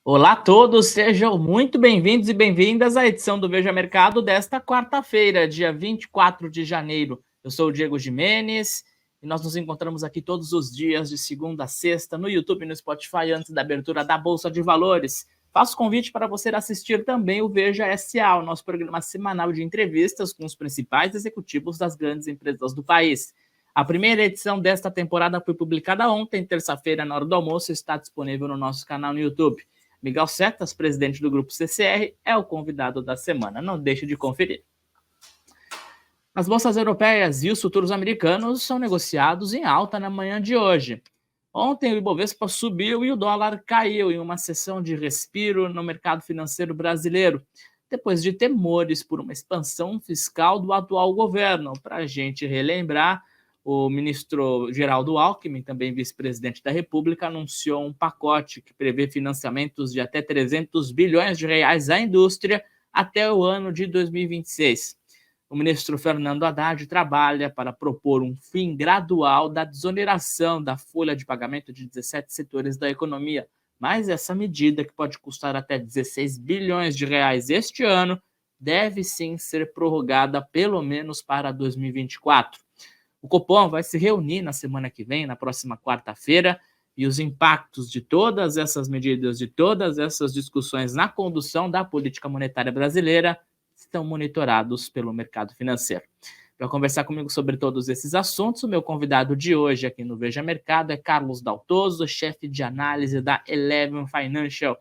Olá a todos, sejam muito bem-vindos e bem-vindas à edição do Veja Mercado desta quarta-feira, dia 24 de janeiro. Eu sou o Diego Jimenez e nós nos encontramos aqui todos os dias, de segunda a sexta, no YouTube e no Spotify, antes da abertura da Bolsa de Valores. Faço convite para você assistir também o Veja SA, o nosso programa semanal de entrevistas com os principais executivos das grandes empresas do país. A primeira edição desta temporada foi publicada ontem, terça-feira, na hora do almoço, e está disponível no nosso canal no YouTube. Miguel Setas, presidente do Grupo CCR, é o convidado da semana. Não deixe de conferir. As bolsas europeias e os futuros americanos são negociados em alta na manhã de hoje. Ontem o Ibovespa subiu e o dólar caiu em uma sessão de respiro no mercado financeiro brasileiro, depois de temores por uma expansão fiscal do atual governo. Para a gente relembrar, o ministro Geraldo Alckmin, também vice-presidente da República, anunciou um pacote que prevê financiamentos de até 300 bilhões de reais à indústria até o ano de 2026. O ministro Fernando Haddad trabalha para propor um fim gradual da desoneração da folha de pagamento de 17 setores da economia, mas essa medida, que pode custar até 16 bilhões de reais este ano, deve sim ser prorrogada pelo menos para 2024. O Copom vai se reunir na semana que vem, na próxima quarta-feira, e os impactos de todas essas medidas, de todas essas discussões na condução da política monetária brasileira estão monitorados pelo mercado financeiro. Para conversar comigo sobre todos esses assuntos, o meu convidado de hoje aqui no Veja Mercado é Carlos Daltoso, chefe de análise da Eleven Financial.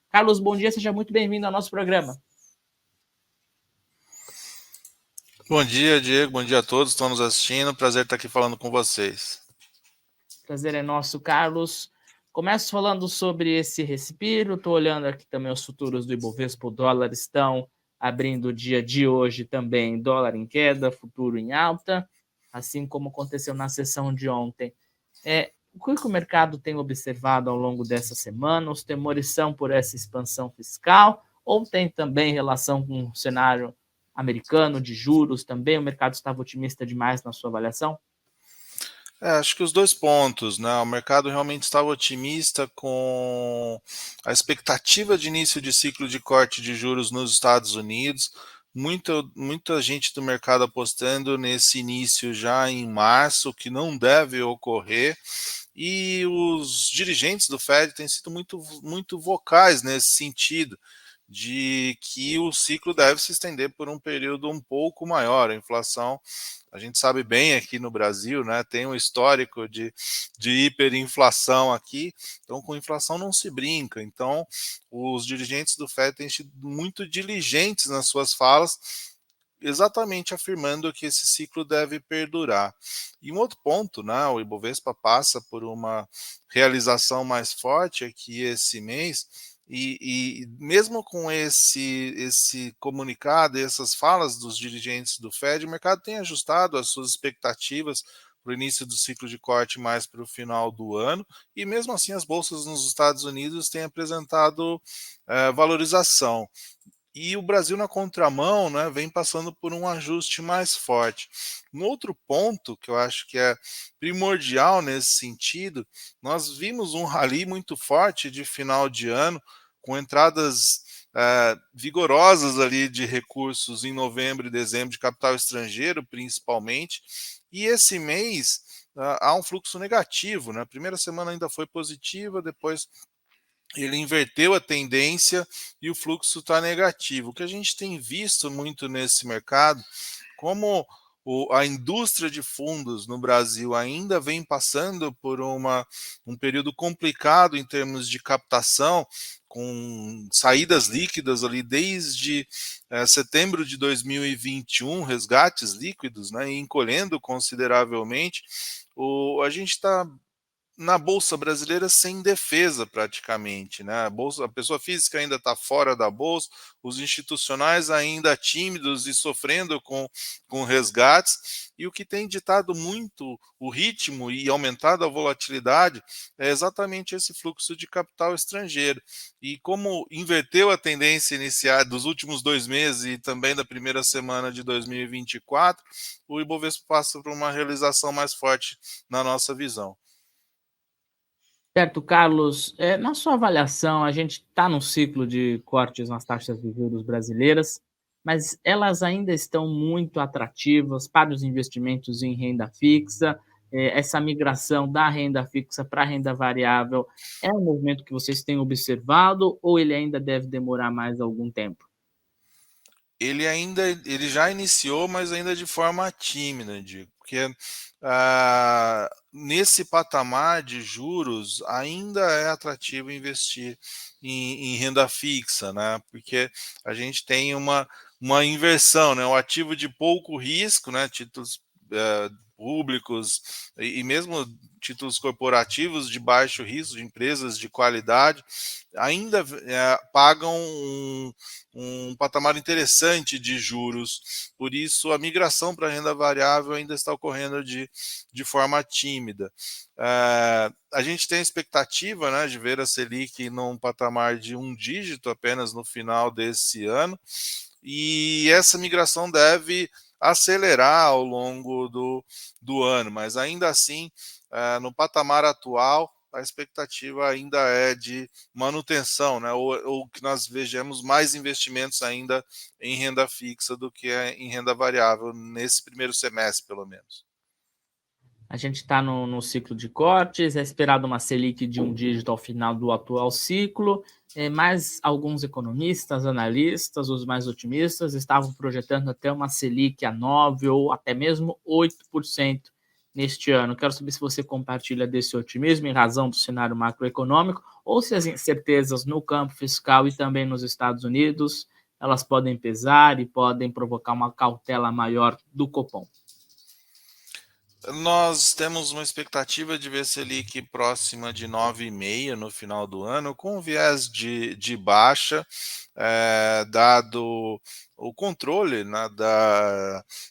Carlos, bom dia, seja muito bem-vindo ao nosso programa. Bom dia, Diego. Bom dia a todos que estão nos assistindo. Prazer estar aqui falando com vocês. Prazer é nosso, Carlos. Começo falando sobre esse respiro. Estou olhando aqui também os futuros do Ibovespa. O dólar estão abrindo o dia de hoje também. Dólar em queda, futuro em alta, assim como aconteceu na sessão de ontem. O que o mercado tem observado ao longo dessa semana? Os temores são por essa expansão fiscal ou tem também relação com o cenário americano de juros também? O mercado estava otimista demais na sua avaliação? Acho que os dois pontos, né? O mercado realmente estava otimista com a expectativa de início de ciclo de corte de juros nos Estados Unidos. Muita gente do mercado apostando nesse início já em março, que não deve ocorrer. E os dirigentes do Fed têm sido muito vocais nesse sentido, de que o ciclo deve se estender por um período um pouco maior. A inflação, a gente sabe bem aqui no Brasil, né, tem um histórico de hiperinflação aqui, então com inflação não se brinca. Então, os dirigentes do FED têm sido muito diligentes nas suas falas, exatamente afirmando que esse ciclo deve perdurar. E um outro ponto, né, o Ibovespa passa por uma realização mais forte aqui esse mês, e mesmo com esse comunicado, essas falas dos dirigentes do Fed, o mercado tem ajustado as suas expectativas para o início do ciclo de corte mais para o final do ano, e mesmo assim as bolsas nos Estados Unidos têm apresentado valorização. E o Brasil, na contramão, né, vem passando por um ajuste mais forte. Um outro ponto que eu acho que é primordial nesse sentido, nós vimos um rally muito forte de final de ano, com entradas vigorosas ali de recursos em novembro e dezembro, de capital estrangeiro principalmente, e esse mês há um fluxo negativo, né? A primeira semana ainda foi positiva, depois ele inverteu a tendência e o fluxo está negativo. O que a gente tem visto muito nesse mercado, como a indústria de fundos no Brasil ainda vem passando por um período complicado em termos de captação, com saídas líquidas ali desde setembro de 2021, resgates líquidos, né, e encolhendo consideravelmente, a gente está na bolsa brasileira sem defesa praticamente, né? A pessoa física ainda está fora da bolsa, os institucionais ainda tímidos e sofrendo com resgates, e o que tem ditado muito o ritmo e aumentado a volatilidade é exatamente esse fluxo de capital estrangeiro. E como inverteu a tendência inicial dos últimos 2 meses e também da primeira semana de 2024, o Ibovespa passa por uma realização mais forte na nossa visão. Certo, Carlos, na sua avaliação, a gente está num ciclo de cortes nas taxas de juros brasileiras, mas elas ainda estão muito atrativas para os investimentos em renda fixa. Essa migração da renda fixa para a renda variável é um movimento que vocês têm observado ou ele ainda deve demorar mais algum tempo? Ele já iniciou, mas ainda de forma tímida, digo, porque nesse patamar de juros ainda é atrativo investir em renda fixa, né? Porque a gente tem uma inversão, né? O ativo de pouco risco, né? Títulos públicos e mesmo títulos corporativos de baixo risco, de empresas de qualidade, ainda pagam um patamar interessante de juros. Por isso, a migração para a renda variável ainda está ocorrendo de forma tímida. A gente tem a expectativa, né, de ver a Selic num patamar de um dígito apenas no final desse ano, e essa migração deve acelerar ao longo do ano, mas ainda assim, no patamar atual, a expectativa ainda é de manutenção, né? Ou que nós vejamos mais investimentos ainda em renda fixa do que em renda variável, nesse primeiro semestre, pelo menos. A gente está no ciclo de cortes, é esperado uma Selic de um dígito ao final do atual ciclo, mas alguns economistas, analistas, os mais otimistas, estavam projetando até uma Selic a 9 ou até mesmo 8% neste ano. Quero saber se você compartilha desse otimismo em razão do cenário macroeconômico ou se as incertezas no campo fiscal e também nos Estados Unidos elas podem pesar e podem provocar uma cautela maior do Copom. Nós temos uma expectativa de ver Selic próxima de 9,5 no final do ano, com viés de baixa, dado o controle, né,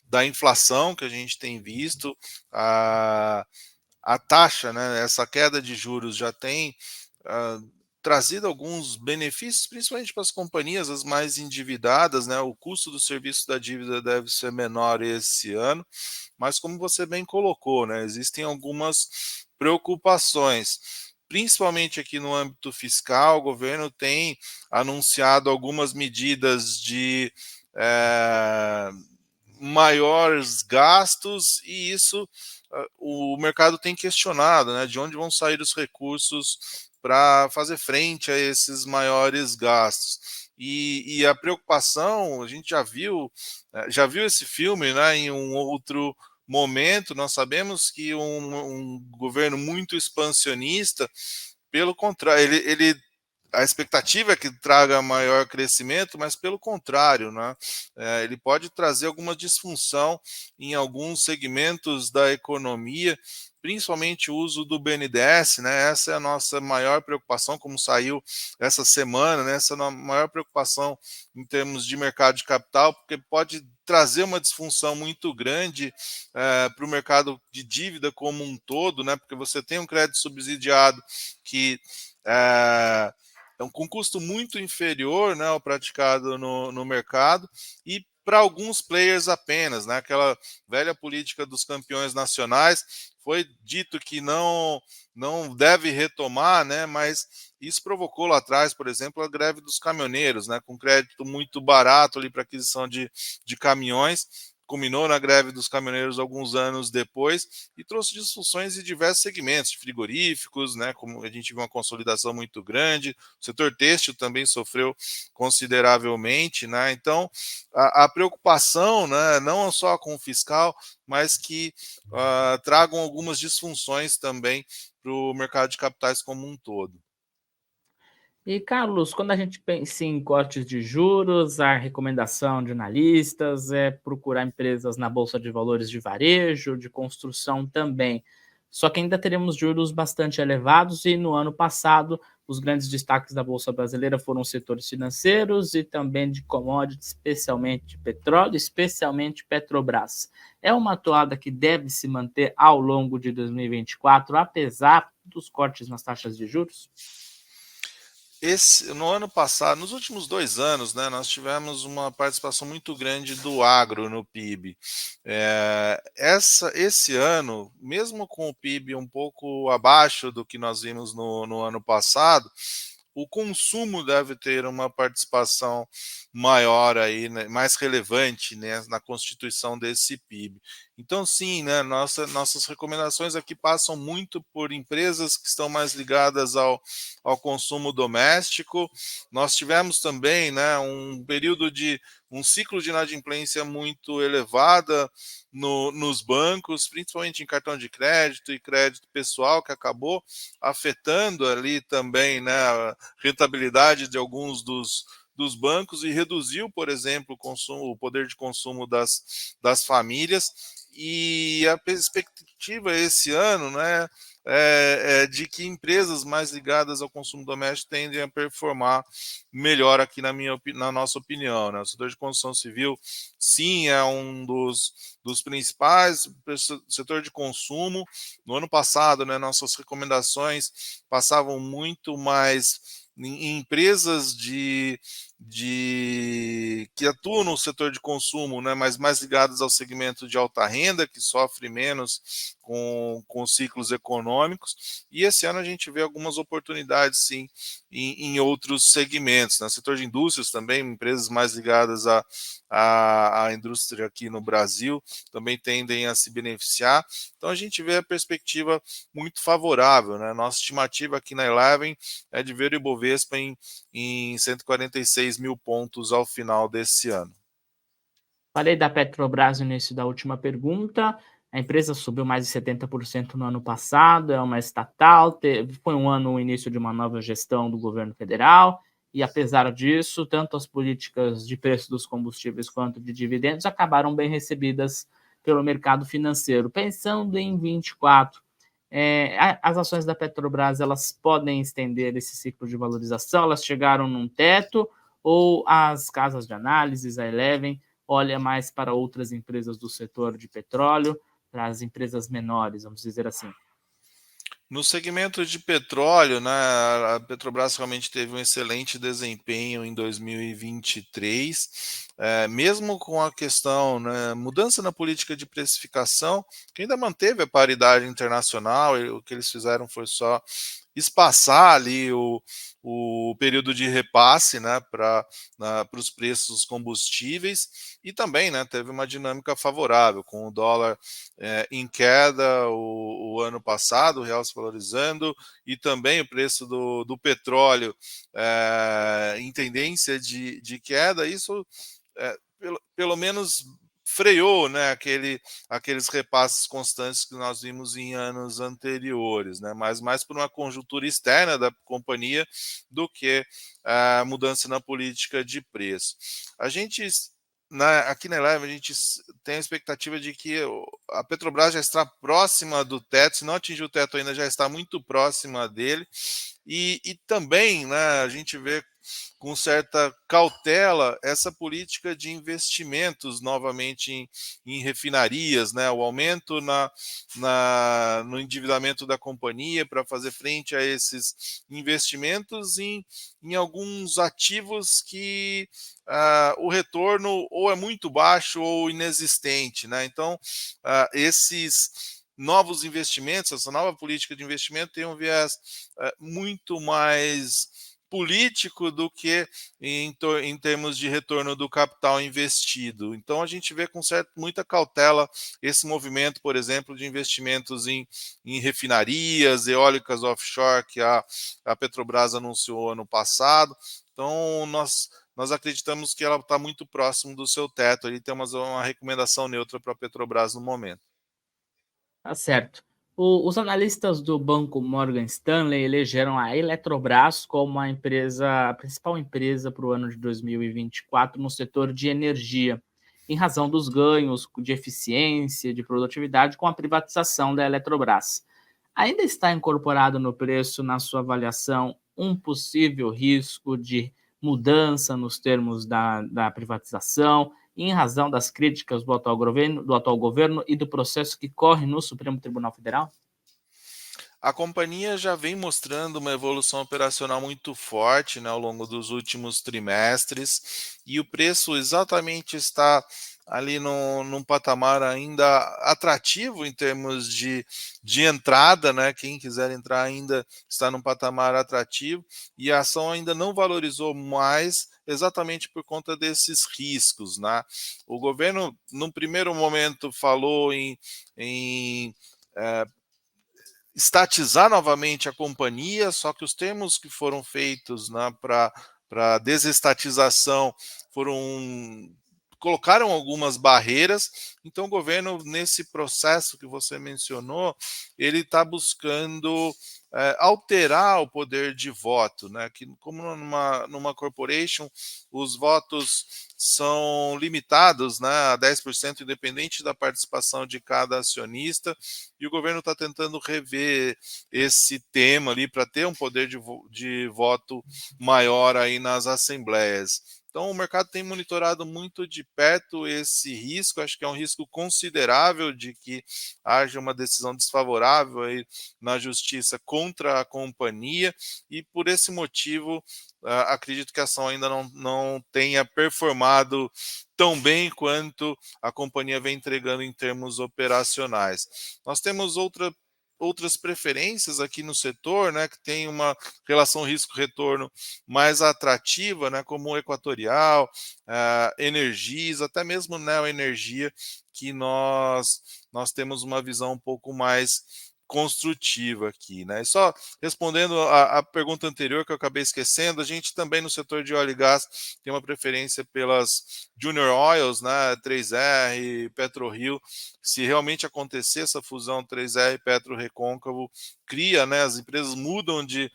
da inflação que a gente tem visto. A taxa, né, essa queda de juros já tem ah, trazido alguns benefícios, principalmente para as companhias as mais endividadas, né? O custo do serviço da dívida deve ser menor esse ano, mas como você bem colocou, né, existem algumas preocupações. Principalmente aqui no âmbito fiscal, o governo tem anunciado algumas medidas de maiores gastos, e isso o mercado tem questionado, né, de onde vão sair os recursos para fazer frente a esses maiores gastos. E a preocupação, a gente já viu esse filme, né, em um outro momento. Nós sabemos que um governo muito expansionista, pelo contrário, ele a expectativa é que traga maior crescimento, mas pelo contrário, né? Ele pode trazer alguma disfunção em alguns segmentos da economia, principalmente o uso do BNDES, né? Essa é a nossa maior preocupação, como saiu essa semana, né? Essa é a maior preocupação em termos de mercado de capital, porque pode trazer uma disfunção muito grande para o mercado de dívida como um todo, né? Porque você tem um crédito subsidiado que com custo muito inferior, né, ao praticado no mercado, e para alguns players apenas, né, aquela velha política dos campeões nacionais. Foi dito que não deve retomar, né, mas isso provocou lá atrás, por exemplo, a greve dos caminhoneiros, né, com crédito muito barato ali para aquisição de caminhões. Culminou na greve dos caminhoneiros alguns anos depois e trouxe disfunções em diversos segmentos, de frigoríficos, né, como a gente viu uma consolidação muito grande. O setor têxtil também sofreu consideravelmente, né? Então, a preocupação, né, não só com o fiscal, mas que tragam algumas disfunções também para o mercado de capitais como um todo. E, Carlos, quando a gente pensa em cortes de juros, a recomendação de analistas é procurar empresas na Bolsa de Valores de varejo, de construção também. Só que ainda teremos juros bastante elevados e no ano passado os grandes destaques da Bolsa Brasileira foram os setores financeiros e também de commodities, especialmente petróleo, especialmente Petrobras. É uma toada que deve se manter ao longo de 2024, apesar dos cortes nas taxas de juros? No ano passado, nos últimos 2 anos, né, nós tivemos uma participação muito grande do agro no PIB. Esse ano, mesmo com o PIB um pouco abaixo do que nós vimos no ano passado, o consumo deve ter uma participação maior aí, né, mais relevante, né, na constituição desse PIB. Então, sim, né, nossas recomendações aqui passam muito por empresas que estão mais ligadas ao consumo doméstico. Nós tivemos também, né, um ciclo de inadimplência muito elevada nos bancos, principalmente em cartão de crédito e crédito pessoal, que acabou afetando ali também, né, a rentabilidade de alguns dos bancos e reduziu, por exemplo, o poder de consumo das famílias. E a perspectiva esse ano, né, de que empresas mais ligadas ao consumo doméstico tendem a performar melhor aqui na nossa opinião, né? O setor de construção civil, sim, é um dos principais setor de consumo. No ano passado, né, nossas recomendações passavam muito mais em empresas que atuam no setor de consumo, né, mas mais ligadas ao segmento de alta renda, que sofre menos com ciclos econômicos. E esse ano a gente vê algumas oportunidades, sim, em outros segmentos. No, né? Setor de indústrias também, empresas mais ligadas à indústria aqui no Brasil também tendem a se beneficiar. Então a gente vê a perspectiva muito favorável, né? Nossa estimativa aqui na Eleven é de ver o Ibovespa em 146 mil pontos ao final desse ano. Falei da Petrobras no início da última pergunta. A empresa subiu mais de 70% no ano passado, é uma estatal, foi um ano o início de uma nova gestão do governo federal, e apesar disso, tanto as políticas de preço dos combustíveis quanto de dividendos acabaram bem recebidas pelo mercado financeiro. Pensando em 24, as ações da Petrobras elas podem estender esse ciclo de valorização, elas chegaram num teto, ou as casas de análises, a Eleven, olha mais para outras empresas do setor de petróleo, para as empresas menores, vamos dizer assim? No segmento de petróleo, né, a Petrobras realmente teve um excelente desempenho em 2023, mesmo com a questão, né, mudança na política de precificação, que ainda manteve a paridade internacional, e o que eles fizeram foi só espaçar ali o período de repasse, né, para os preços dos combustíveis, e também, né, teve uma dinâmica favorável, com o dólar em queda o ano passado, o real se valorizando, e também o preço do petróleo em tendência de queda. Isso pelo menos freou, né, aqueles repasses constantes que nós vimos em anos anteriores, né, mas mais por uma conjuntura externa da companhia do que a mudança na política de preço. A gente aqui na Eleve a gente tem a expectativa de que a Petrobras já está próxima do teto, se não atingiu o teto ainda, já está muito próxima dele, e também, né, a gente vê com certa cautela essa política de investimentos novamente em refinarias, né? O aumento no endividamento da companhia para fazer frente a esses investimentos em alguns ativos que o retorno ou é muito baixo ou inexistente, né? Então, esses novos investimentos, essa nova política de investimento tem um viés muito mais político do que em termos de retorno do capital investido. Então a gente vê com muita cautela esse movimento, por exemplo, de investimentos em refinarias, eólicas offshore que a Petrobras anunciou ano passado. Então nós acreditamos que ela está muito próximo do seu teto. Ali temos uma recomendação neutra para a Petrobras no momento. Tá certo. Os analistas do banco Morgan Stanley elegeram a Eletrobras como a principal empresa para o ano de 2024 no setor de energia, em razão dos ganhos de eficiência, de produtividade com a privatização da Eletrobras. Ainda está incorporado no preço, na sua avaliação, um possível risco de mudança nos termos da privatização, em razão das críticas do atual governo e do processo que corre no Supremo Tribunal Federal? A companhia já vem mostrando uma evolução operacional muito forte, né, ao longo dos últimos trimestres, e o preço exatamente está ali num patamar ainda atrativo em termos de entrada, né? Quem quiser entrar ainda está num patamar atrativo, e a ação ainda não valorizou mais exatamente por conta desses riscos, né? O governo, num primeiro momento, falou em eh, estatizar novamente a companhia, só que os termos que foram feitos, né, para desestatização foram colocaram algumas barreiras. Então o governo, nesse processo que você mencionou, ele está buscando alterar o poder de voto, né? Que como numa corporation os votos são limitados, né, a 10%, independente da participação de cada acionista, e o governo está tentando rever esse tema ali para ter um poder de voto maior aí nas assembleias. Então o mercado tem monitorado muito de perto esse risco, acho que é um risco considerável de que haja uma decisão desfavorável aí na justiça contra a companhia, e por esse motivo acredito que a ação ainda não tenha performado tão bem quanto a companhia vem entregando em termos operacionais. Nós temos outras preferências aqui no setor, né, que tem uma relação risco-retorno mais atrativa, né, como o Equatorial, Energisa, até mesmo Neoenergia, que nós temos uma visão um pouco mais construtiva aqui, né? E só respondendo a pergunta anterior que eu acabei esquecendo, a gente também no setor de óleo e gás tem uma preferência pelas Junior Oils, né, 3R, PetroRio. Se realmente acontecer essa fusão 3R, Petro, Recôncavo, cria, né, as empresas mudam de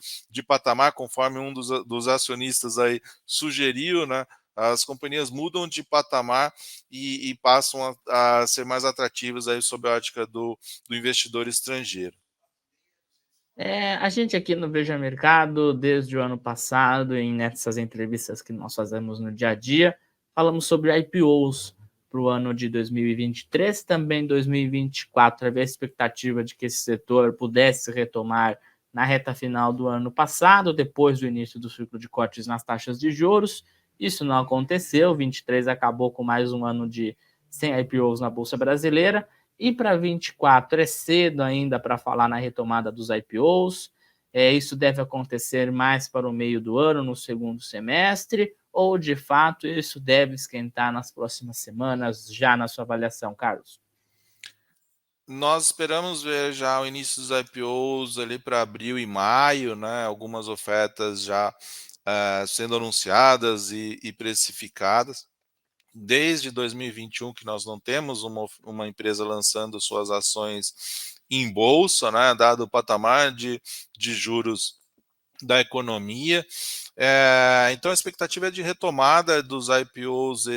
patamar, conforme um dos acionistas aí sugeriu, né, as companhias mudam de patamar e passam a ser mais atrativas aí sob a ótica do investidor estrangeiro. A gente aqui no Veja Mercado, desde o ano passado, nessas entrevistas que nós fazemos no dia a dia, falamos sobre IPOs para o ano de 2023, também 2024. Havia a expectativa de que esse setor pudesse retomar na reta final do ano passado, depois do início do ciclo de cortes nas taxas de juros. Isso não aconteceu, 23 acabou com mais um ano de sem IPOs na Bolsa Brasileira. E para 24 é cedo ainda para falar na retomada dos IPOs. Isso deve acontecer mais para o meio do ano, no segundo semestre, ou de fato isso deve esquentar nas próximas semanas, já na sua avaliação, Carlos? Nós esperamos ver já o início dos IPOs ali para abril e maio, né? Algumas ofertas já sendo anunciadas e precificadas. Desde 2021 que nós não temos uma empresa lançando suas ações em bolsa, né, dado o patamar de juros da economia. Então a expectativa é de retomada dos IPOs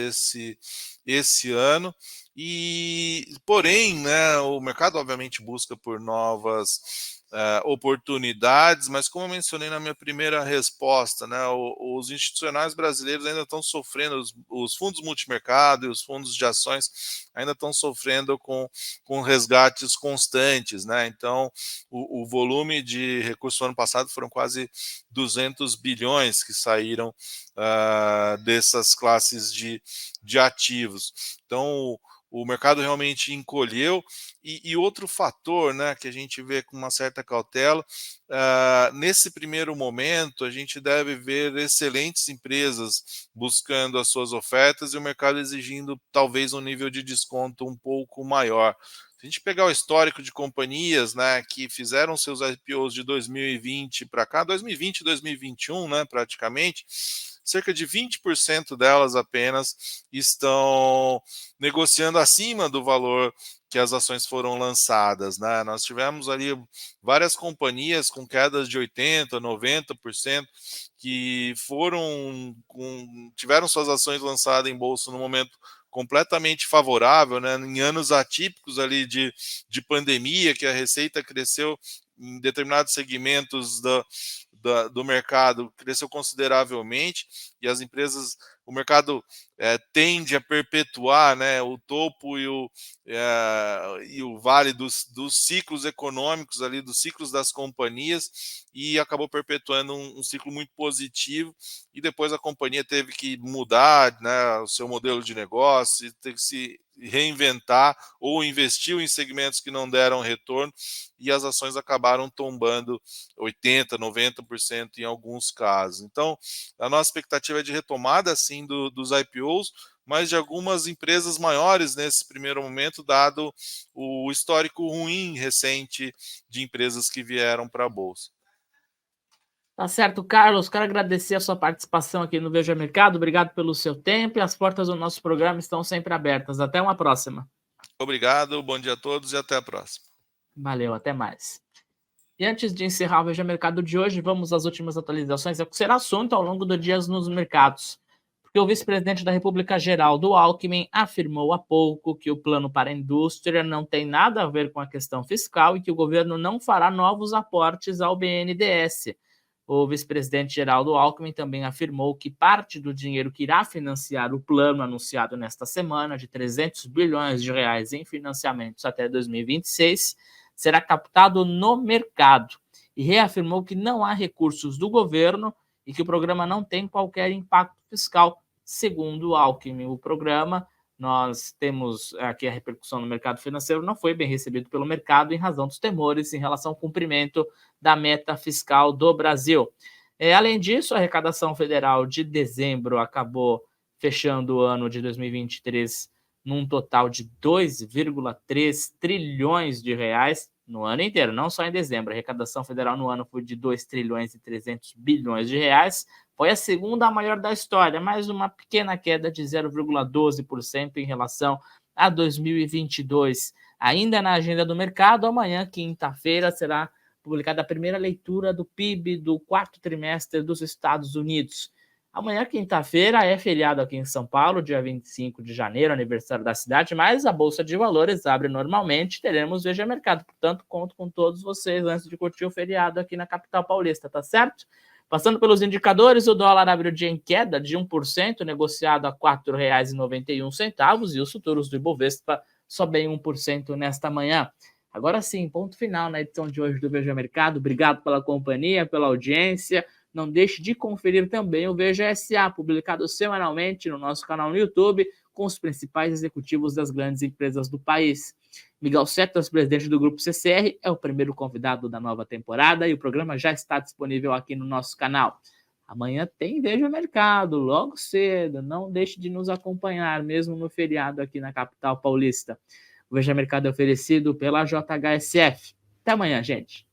esse ano, e porém, né, o mercado obviamente busca por novas oportunidades, mas como eu mencionei na minha primeira resposta, né, os institucionais brasileiros ainda estão sofrendo, os fundos multimercado e os fundos de ações ainda estão sofrendo com resgates constantes, né? Então o volume de recursos no ano passado foram quase 200 bilhões que saíram dessas classes de ativos. Então o mercado realmente encolheu, e outro fator, né, que a gente vê com uma certa cautela, nesse primeiro momento a gente deve ver excelentes empresas buscando as suas ofertas e o mercado exigindo talvez um nível de desconto um pouco maior. Se a gente pegar o histórico de companhias, né, que fizeram seus IPOs de 2020 para cá, 2020 e 2021, né, praticamente, cerca de 20% delas apenas estão negociando acima do valor que as ações foram lançadas, né? Nós tivemos ali várias companhias com quedas de 80%, 90%, que tiveram suas ações lançadas em bolsa no momento completamente favorável, né? Em anos atípicos ali de pandemia, que a receita cresceu em determinados segmentos do mercado cresceu consideravelmente e as empresas, o mercado tende a perpetuar, né, o topo e o vale dos ciclos econômicos ali, dos ciclos das companhias, e acabou perpetuando um ciclo muito positivo, e depois a companhia teve que mudar, né, o seu modelo de negócio, ter que se reinventar ou investiu em segmentos que não deram retorno, e as ações acabaram tombando 80%, 90% em alguns casos. Então, a nossa expectativa é de retomada, sim, dos IPOs, mas de algumas empresas maiores nesse primeiro momento, dado o histórico ruim recente de empresas que vieram para a Bolsa. Tá certo, Carlos. Quero agradecer a sua participação aqui no Veja Mercado. Obrigado pelo seu tempo e as portas do nosso programa estão sempre abertas. Até uma próxima. Obrigado, bom dia a todos e até a próxima. Valeu, até mais. E antes de encerrar o Veja Mercado de hoje, vamos às últimas atualizações. É o que será assunto ao longo do dia nos mercados. Porque o vice-presidente da República, Geraldo Alckmin, afirmou há pouco que o plano para a indústria não tem nada a ver com a questão fiscal e que o governo não fará novos aportes ao BNDES. O vice-presidente Geraldo Alckmin também afirmou que parte do dinheiro que irá financiar o plano anunciado nesta semana de 300 bilhões de reais em financiamentos até 2026 será captado no mercado e reafirmou que não há recursos do governo e que o programa não tem qualquer impacto fiscal. Segundo Alckmin, o programa, nós temos aqui a repercussão no mercado financeiro, não foi bem recebido pelo mercado em razão dos temores em relação ao cumprimento da meta fiscal do Brasil. Além disso, a arrecadação federal de dezembro acabou fechando o ano de 2023 num total de 2,3 trilhões de reais no ano inteiro, não só em dezembro. A arrecadação federal no ano foi de 2 trilhões e 300 bilhões de reais. Foi a segunda maior da história, mais uma pequena queda de 0,12% em relação a 2022. Ainda na agenda do mercado, amanhã, quinta-feira, será publicada a primeira leitura do PIB do quarto trimestre dos Estados Unidos. Amanhã, quinta-feira, é feriado aqui em São Paulo, dia 25 de janeiro, aniversário da cidade, mas a Bolsa de Valores abre normalmente, teremos Veja Mercado. Portanto, conto com todos vocês antes de curtir o feriado aqui na capital paulista, tá certo? Passando pelos indicadores, o dólar abre o dia em queda de 1%, negociado a R$ 4,91, e os futuros do Ibovespa sobem 1% nesta manhã. Agora sim, ponto final na edição de hoje do Veja Mercado. Obrigado pela companhia, pela audiência. Não deixe de conferir também o Veja SA, publicado semanalmente no nosso canal no YouTube, com os principais executivos das grandes empresas do país. Miguel Setas, presidente do Grupo CCR, é o primeiro convidado da nova temporada e o programa já está disponível aqui no nosso canal. Amanhã tem Veja Mercado, logo cedo. Não deixe de nos acompanhar, mesmo no feriado aqui na capital paulista. O Veja Mercado é oferecido pela JHSF. Até amanhã, gente.